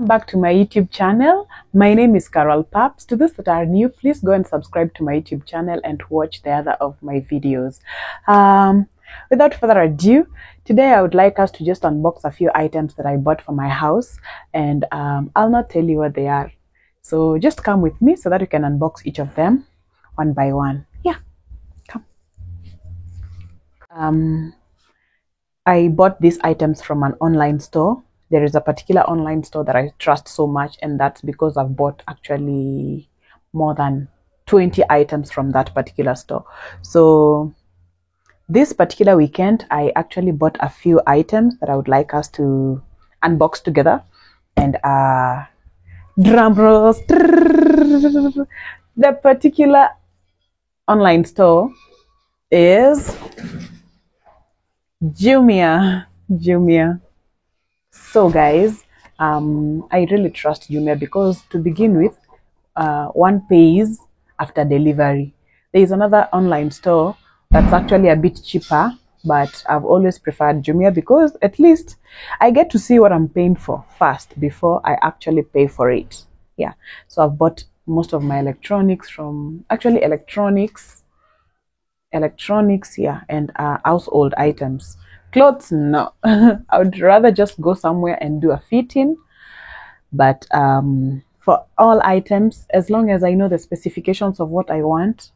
Back to my YouTube channel. My name is Carol Paps. To those that are new, please go and subscribe to my YouTube channel and watch the other of my videos. Without further ado, today I would like us to just unbox a few items that I bought for my house, and I'll not tell you what they are. So just come with me so that we can unbox each of them one by one. Yeah, come. I bought these items from an online store. There is a particular online store that I trust so much, and that's because I've bought actually more than 20 items from that particular store. So this particular weekend, I actually bought a few items that I would like us to unbox together. And drum rolls. The particular online store is Jumia. So guys, I really trust Jumia because, to begin with, one pays after delivery. There is another online store that's actually a bit cheaper, but I've always preferred Jumia because at least I get to see what I'm paying for first before I actually pay for it. Yeah, so I've bought most of my electronics from, actually electronics, yeah, and household items. Clothes, no. I would rather just go somewhere and do a fitting. But for all items, as long as I know the specifications of what I want,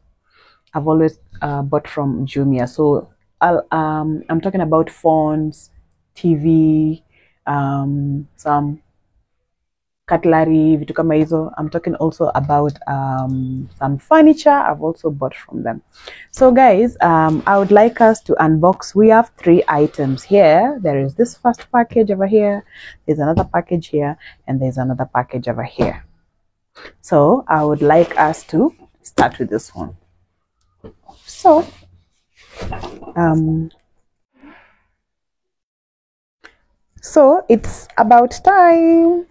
I've always bought from Jumia. So I'm talking about phones, TV, some cutlery, vitu kama hizo. I'm talking also about some furniture. I've also bought from them. So guys, I would like us to unbox. We have 3 items here. There is this first package over here, there's another package here, and there's another package over here. So I would like us to start with this one. So it's about time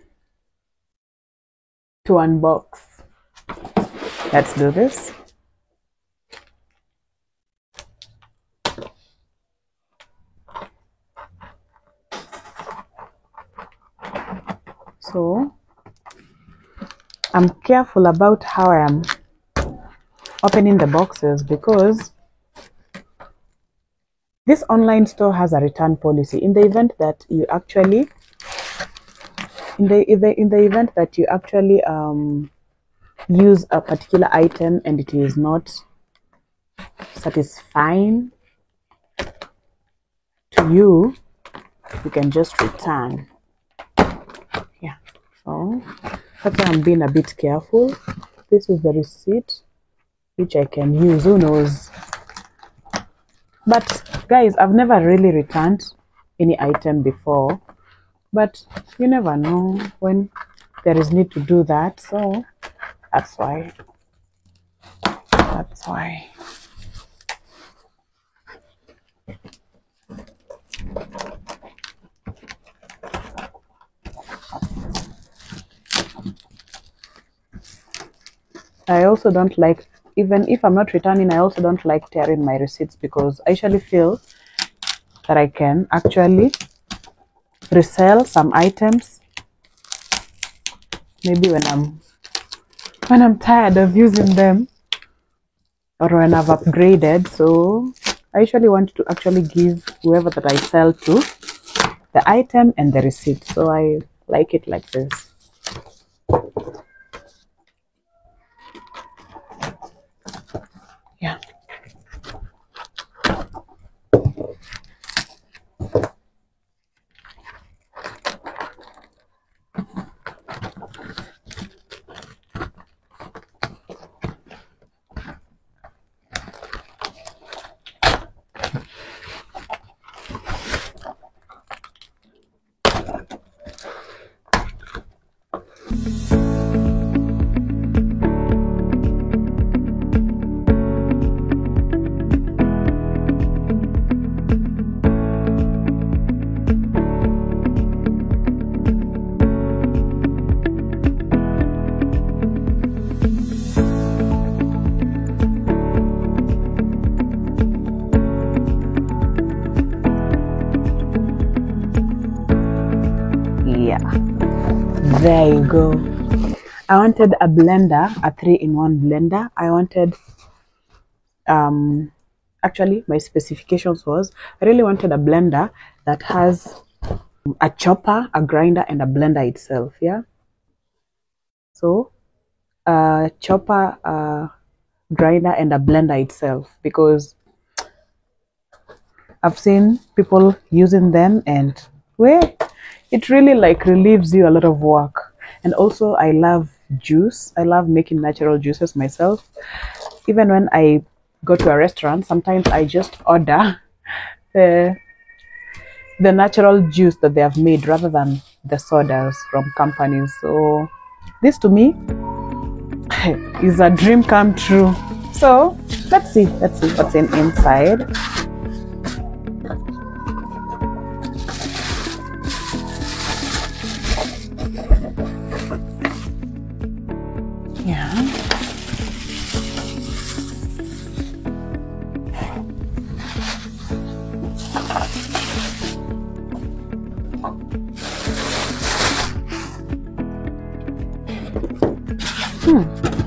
to unbox. Let's do this. So I'm careful about how I am opening the boxes because this online store has a return policy. In the event that you actually use a particular item and it is not satisfying to you, you can just return. Yeah, so that's why I'm being a bit careful. This is the receipt which I can use, who knows. But guys, I've never really returned any item before, but you never know when there is need to do that. So that's why I also don't like, even if I'm not returning, I also don't like tearing my receipts because I usually feel that I can actually resell some items maybe when I'm tired of using them or when I've upgraded. So I usually want to actually give whoever that I sell to the item and the receipt. So I like it like this. Yeah. go. I wanted a blender, a 3-in-1 blender. I wanted actually my specifications was I really wanted a blender that has a chopper, a grinder, and a blender itself. Yeah, so chopper, grinder, and a blender itself, because I've seen people using them, and it really like relieves you a lot of work. And also I love juice. I love making natural juices myself. Even when I go to a restaurant, sometimes I just order the natural juice that they have made rather than the sodas from companies. So this to me is a dream come true. So let's see what's inside. Yeah.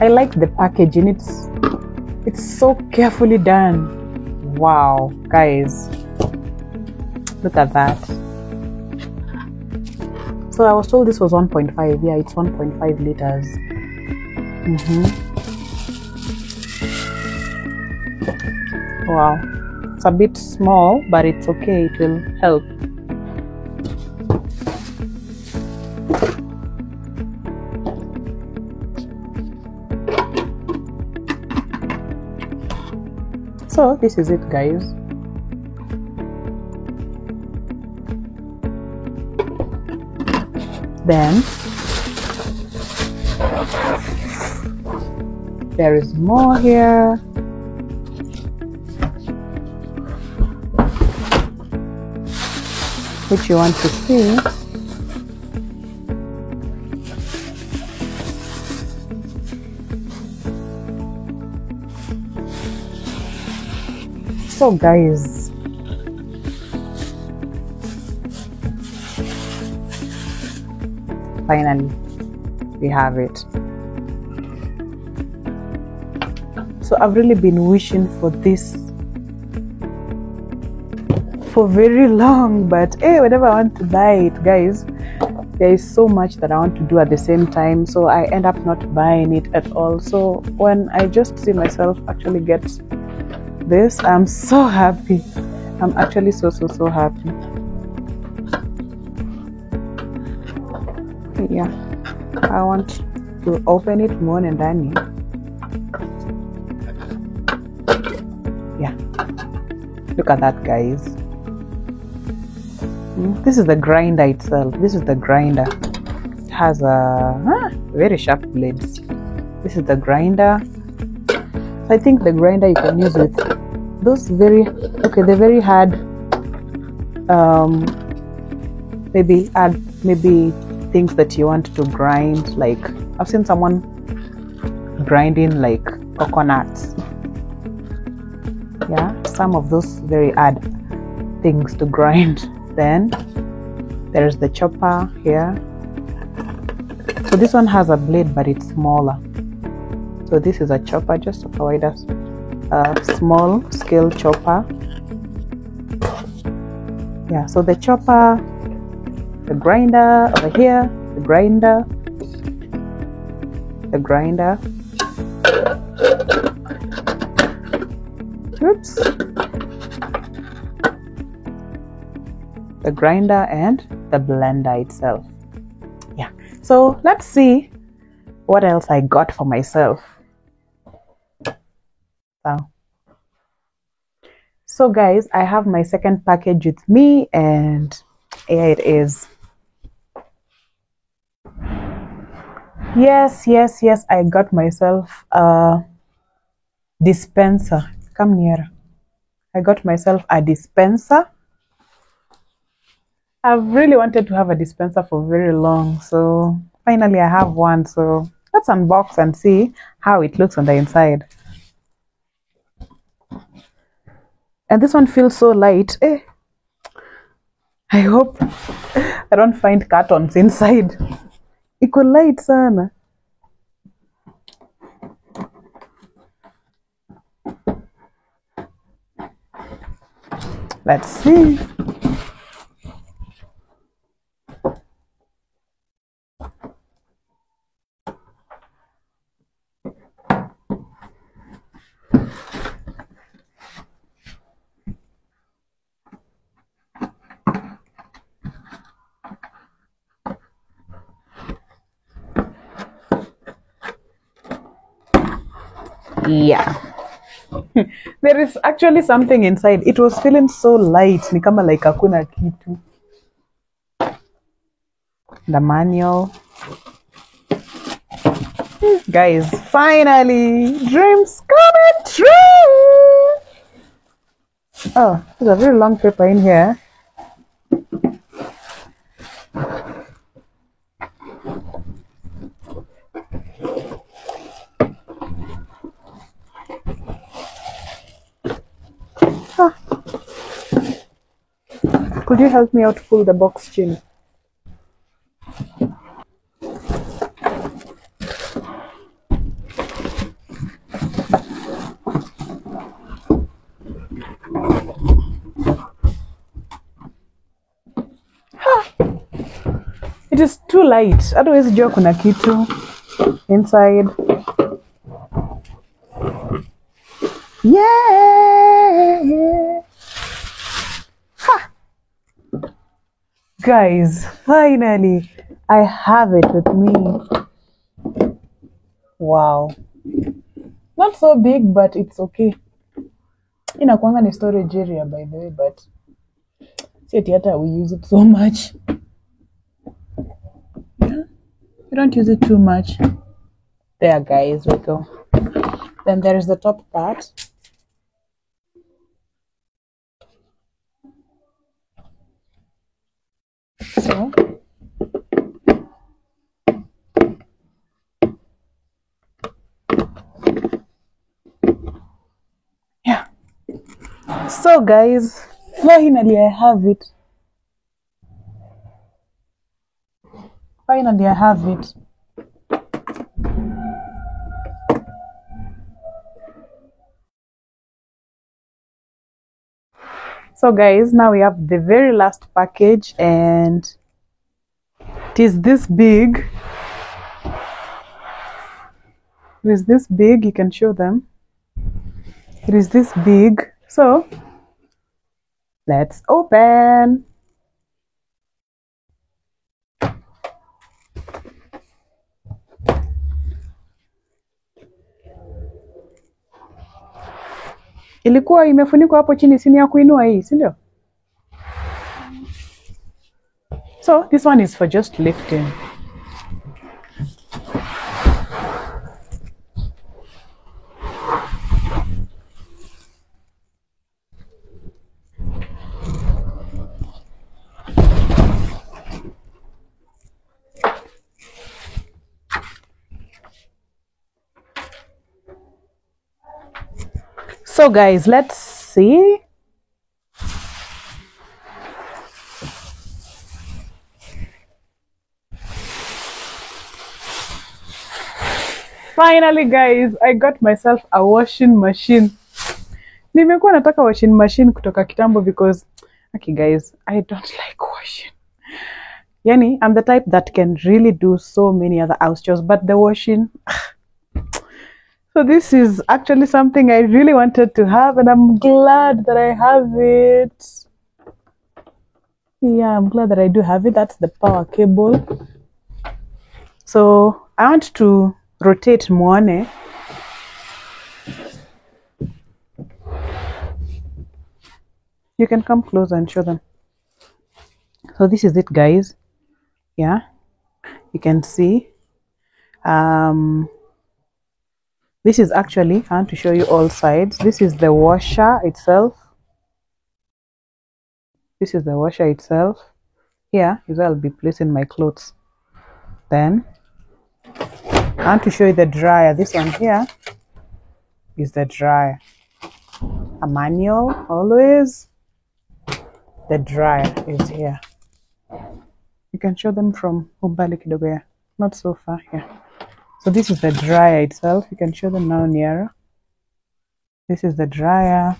I like the packaging. It's so carefully done. Wow, guys, look at that. So I was told this was 1.5. Yeah, it's 1.5 liters. Wow, it's a bit small, but it's okay. It will help. So this is it, guys. Then there is more here. Which you want to see. So guys, finally we have it. So I've really been wishing for this for very long, but hey, whenever I want to buy it, guys, there is so much that I want to do at the same time, so I end up not buying it at all. So when I just see myself actually get this, I'm so happy. I'm actually so happy. Yeah, I want to open it more than Danny. Yeah, look at that, guys. This is the grinder itself. This is the grinder. It has a very sharp blades. This is the grinder. I think the grinder you can use with those the very hard, maybe things that you want to grind. Like I've seen someone grinding like coconuts. Yeah, some of those very hard things to grind. Then there's the chopper here. So this one has a blade, but it's smaller. So this is a chopper, just to provide us a small scale chopper. Yeah, so the chopper, the grinder over here, the grinder, oops, the grinder, and the blender itself. Yeah, so let's see what else I got for myself. So guys, I have my second package with me, and here it is. Yes, I got myself a dispenser. Come near. I got myself a dispenser. I've really wanted to have a dispenser for very long, so finally I have one. So let's unbox and see how it looks on the inside. And this one feels so light. I hope I don't find cartons inside. iko light sana. Let's see. Yeah. There is actually something inside. It was feeling so light. Ni kama like hakuna kitu. The manual. Guys, finally, dreams coming true. Oh, there's a very long paper in here. Could you help me out to pull the box, Chin? It is too light. Otherwise, jua kuna kitu inside. Yeah. Ha. Guys, finally, I have it with me. Wow. Not so big, but it's okay. Inakuanga ni storage area, by the way, but see theater we use it so much. Yeah. We don't use it too much. There, guys, we go. Then there is the top part. So yeah. So guys, finally I have it. Finally I have it. So guys, now we have the very last package, and it is this big. It is this big, you can show them. It is this big. So let's open. Ilikuwa imefunikwa hapo chini, sini ya kuinua hii, si ndio? So this one is for just lifting. So guys, let's see. Finally guys, I got myself a washing machine. Nimekuwa nataka washing machine kutoka kitambo because, okay guys, I don't like washing. Yani, I'm the type that can really do so many other house chores, but the washing... So this is actually something I really wanted to have, and I'm glad that I have it. Yeah, I'm glad that I do have it. That's the power cable. So I want to rotate muone. You can come close and show them. So this is it, guys. Yeah, you can see. This is actually, I want to show you all sides. This is the washer itself. This is the washer itself. Here is where I'll be placing my clothes. Then I want to show you the dryer. This one here is the dryer. A manual, always. The dryer is here. You can show them from umbali kidogo. not so far here. So this is the dryer itself. You can show them now nearer. This is the dryer.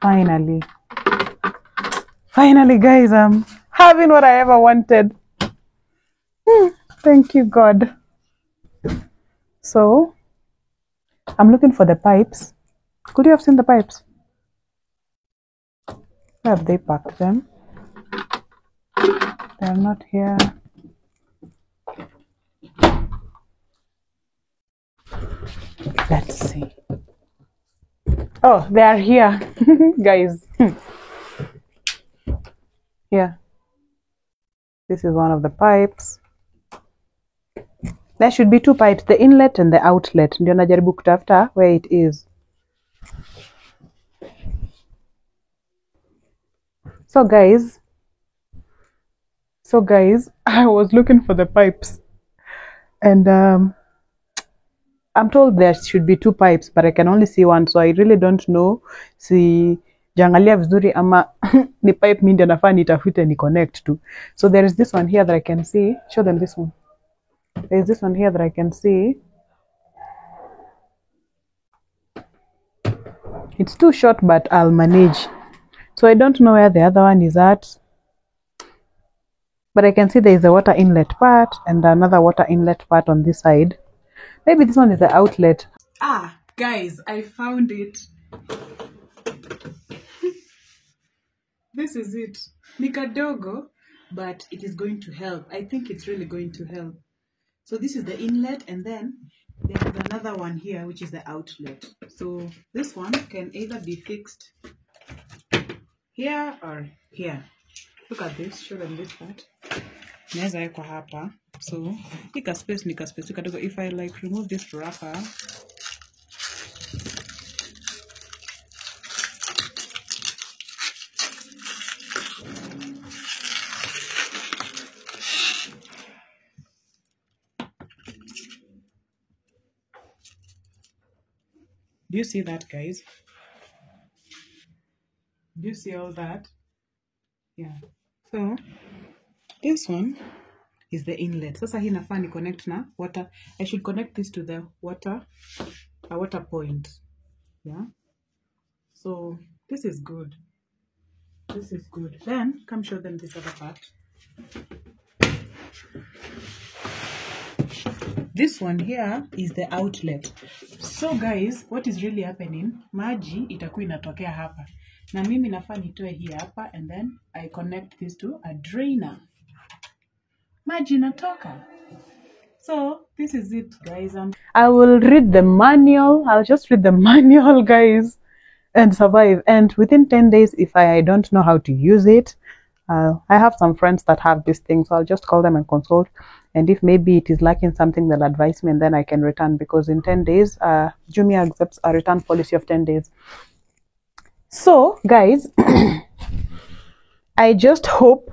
Finally guys, I'm having what I ever wanted. Thank you God. So I'm looking for the pipes. Could you have seen the pipes? Where have they packed them? They're not here. Let's see. Oh, they are here. Guys. Here. This is one of the pipes. There should be two pipes, the inlet and the outlet. Ndio najaribu kutafuta where it is. So guys, I was looking for the pipes, and I'm told there should be two pipes, but I can only see one, so I really don't know. Si jangalia vizuri ama ni pipe mimi ndio nafaa nitafute ni connect to. So there is this one here that I can see. Show them this one. There is this one here that I can see. It's too short, but I'll manage. So I don't know where the other one is at. But I can see there is a water inlet part and another water inlet part on this side. Maybe this one is the outlet. Ah, guys, I found it. This is it. Ni kadogo, but it is going to help. I think it's really going to help. So this is the inlet, and then there is another one here, which is the outlet. So this one can either be fixed here or here. Look at this. Show them this part. Naweza weka hapa. So nika space kadogo. If I like remove this wrapper, do you see that, guys? Do you see all that? Yeah. So this one is the inlet. Sasa hii nafaa ni connect na water. I should connect this to the water, a water point. Yeah. So this is good. This is good. Then come show them this other part. This one here is the outlet. So guys, what is really happening? Maji itakuwa inatokea hapa. Na mimi nafaa nitoe hii hapa, and then I connect this to a drainer. Maji inatoka. So this is it, guys. I will read the manual. I'll just read the manual, guys, and survive. And within 10 days, if I don't know how to use it, I have some friends that have this thing, so I'll just call them and consult. And if maybe it is lacking something, they'll advise me, and then I can return, because in 10 days, Jumia accepts a return policy of 10 days. So, guys, I just hope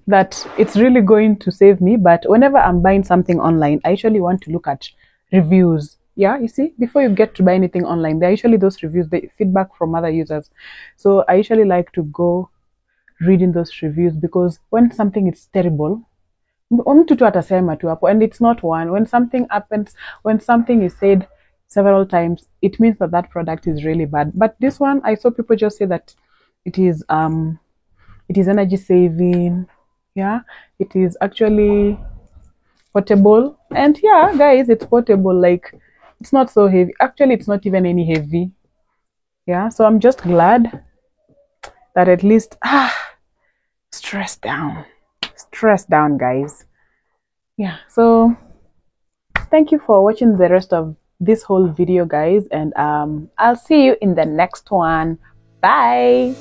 that it's really going to save me. But whenever I'm buying something online, I usually want to look at reviews. Yeah, you see, before you get to buy anything online, there are usually those reviews, the feedback from other users. So I usually like to go reading those reviews, because when something is terrible, and it's not one. When something happens, when something is said several times, it means that that product is really bad. But this one, I saw people just say that it is energy saving. Yeah, it is actually portable. And yeah, guys, it's portable. Like, it's not so heavy. Actually, it's not even any heavy. Yeah, so I'm just glad that at least stress down, guys. Yeah, so thank you for watching the rest of this whole video, guys, and I'll see you in the next one. Bye.